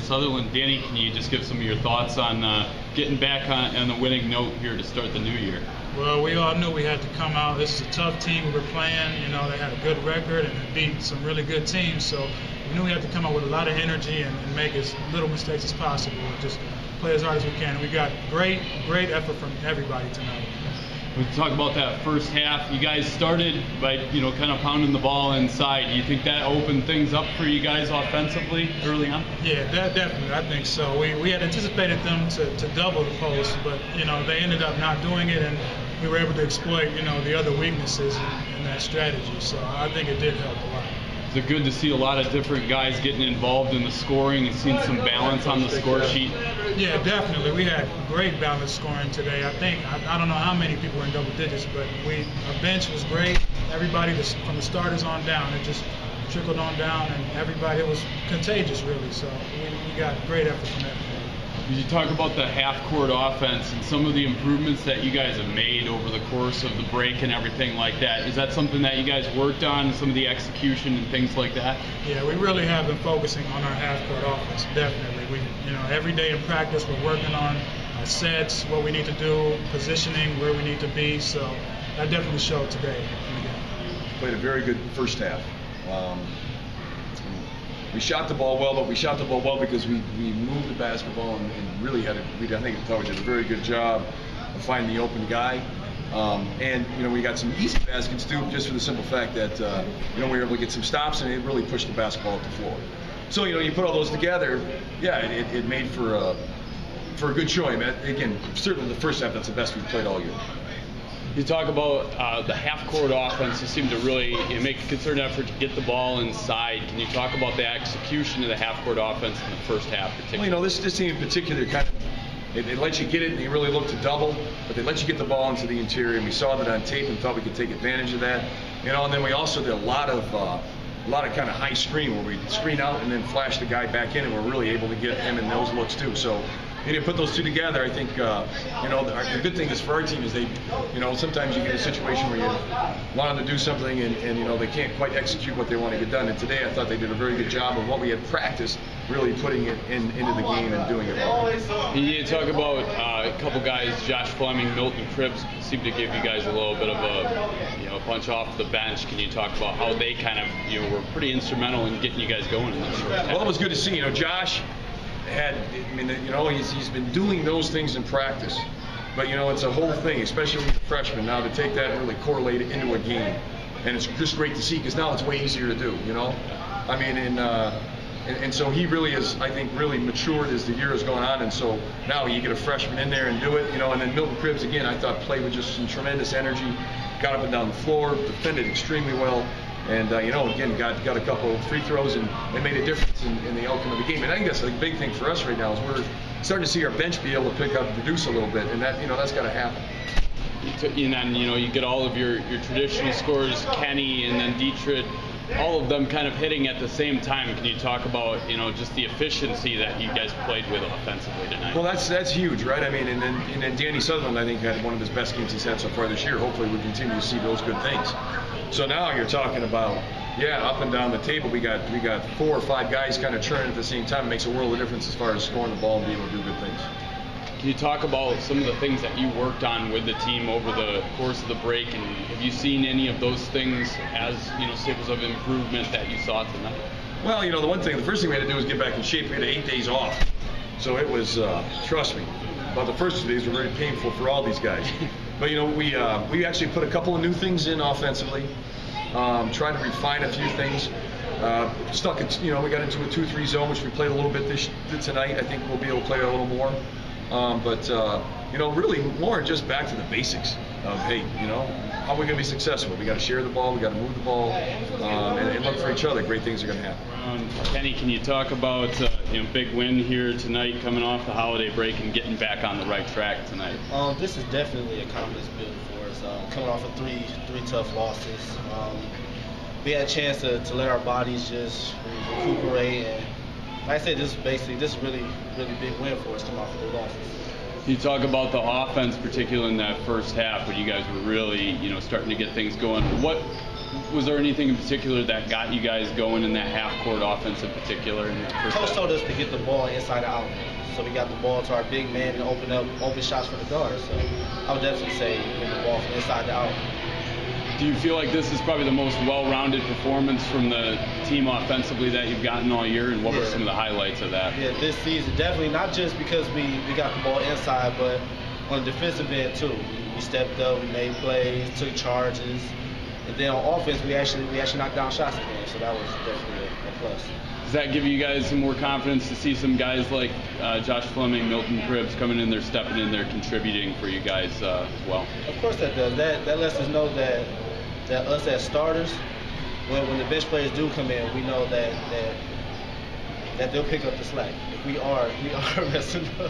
Sutherland. Danny, can you just give some of your thoughts on getting back on the winning note here to start the new year? Well, we all knew we had to come out. This is a tough team we were playing. You know, they had a good record and beat some really good teams. So we knew we had to come out with a lot of energy and make as little mistakes as possible and just play as hard as we can. And we got great effort from everybody tonight. We talk about that first half. You guys started by, kind of pounding the ball inside. Do you think that opened things up for you guys offensively early on? Yeah, definitely. I think so. We had anticipated them to double the post, but, they ended up not doing it, and we were able to exploit, the other weaknesses in that strategy. So I think it did help a lot. Is it good to see a lot of different guys getting involved in the scoring and seeing some balance on the score sheet? Yeah, definitely. We had great balanced scoring today. I don't know how many people were in double digits, but our bench was great. Everybody, from the starters on down, it just trickled on down, and everybody, it was contagious, really. So we got great effort from everybody. You talk about the half-court offense and some of the improvements that you guys have made over the course of the break and everything like that. Is that something that you guys worked on, some of the execution and things like that? Yeah, we really have been focusing on our half-court offense, definitely. Every day in practice we're working on our sets, what we need to do, positioning, where we need to be. So that definitely showed today. Played a very good first half. We shot the ball well, but we shot the ball well because we moved the basketball and really I think we did a very good job of finding the open guy. And we got some easy baskets too, just for the simple fact that we were able to get some stops and it really pushed the basketball up the floor. So you put all those together, yeah, it made for a good showing. Again, certainly the first half, that's the best we've played all year. You talk about the half-court offense. You seem to really make a concerted effort to get the ball inside. Can you talk about the execution of the half-court offense in the first half particularly? Well, this team in particular they let you get it and they really look to double, but they let you get the ball into the interior, and we saw that on tape and thought we could take advantage of that. And then we also did a lot of kind of high screen where we screen out and then flash the guy back in, and we're really able to get him in those looks too. So you put those two together, I think, the good thing is for our team is sometimes you get a situation where you want them to do something and they can't quite execute what they want to get done. And today I thought they did a very good job of what we had practiced, really putting it into the game and doing it well. You talk about a couple guys, Josh Fleming, Milton Cribbs, seem to give you guys a little bit of a punch off the bench. Can you talk about how they kind of were pretty instrumental in getting you guys going in this first half? Well, it was good to see. Josh he's been doing those things in practice, but it's a whole thing, especially with the freshmen now, to take that and really correlate it into a game, and it's just great to see because now it's way easier to do. And so he really is, I think, really matured as the year has gone on, and so now you get a freshman in there and do it, and then Milton Cribbs again, I thought played with just some tremendous energy, got up and down the floor, defended extremely well. And, again, got a couple of free throws and made a difference in the outcome of the game. And I think that's the big thing for us right now is we're starting to see our bench be able to pick up and produce a little bit, and that's got to happen. And then, you get all of your traditional scorers, Kenny and then Dietrich, all of them kind of hitting at the same time. Can you talk about, just the efficiency that you guys played with offensively tonight? Well, that's huge, right? And then Danny Sutherland, I think, had one of his best games he's had so far this year. Hopefully we continue to see those good things. So now you're talking about, up and down the table, we got 4 or 5 guys kind of churning at the same time. It makes a world of difference as far as scoring the ball and being able to do good things. Can you talk about some of the things that you worked on with the team over the course of the break, and have you seen any of those things as staples of improvement that you saw tonight? Well, the first thing we had to do was get back in shape. We had 8 days off, so it was, trust me, about the first 2 days were very painful for all these guys. But we actually put a couple of new things in offensively, trying to refine a few things. We got into a 2-3 zone, which we played a little bit tonight. I think we'll be able to play a little more. Really more just back to the basics of, hey, how are we going to be successful? We got to share the ball, we got to move the ball, and look for each other. Great things are going to happen. Kenny, can you talk about big win here tonight, coming off the holiday break and getting back on the right track tonight? This is definitely a confidence builder for us. Coming off of three tough losses, we had a chance to let our bodies just recuperate. And like I said, this is really big win for us coming off of the losses. You talk about the offense, particularly in that first half, when you guys were really, starting to get things going. What Was there anything in particular that got you guys going in that half-court offense in particular? In the first Coach half? told us to get the ball inside out. So we got the ball to our big man and open shots for the guards. So I would definitely say get the ball from inside to out. Do you feel like this is probably the most well-rounded performance from the team offensively that you've gotten all year? And what were some of the highlights of that? Yeah, this season definitely not just because we got the ball inside, but on the defensive end too. We stepped up, we made plays, took charges, and then on offense we actually knocked down shots again. So that was definitely a plus. Does that give you guys some more confidence to see some guys like Josh Fleming, Milton Cribbs coming in there, stepping in there, contributing for you guys as well? Of course that does. That lets us know that us as starters, when the bench players do come in, we know that they'll pick up the slack. If we are messing up.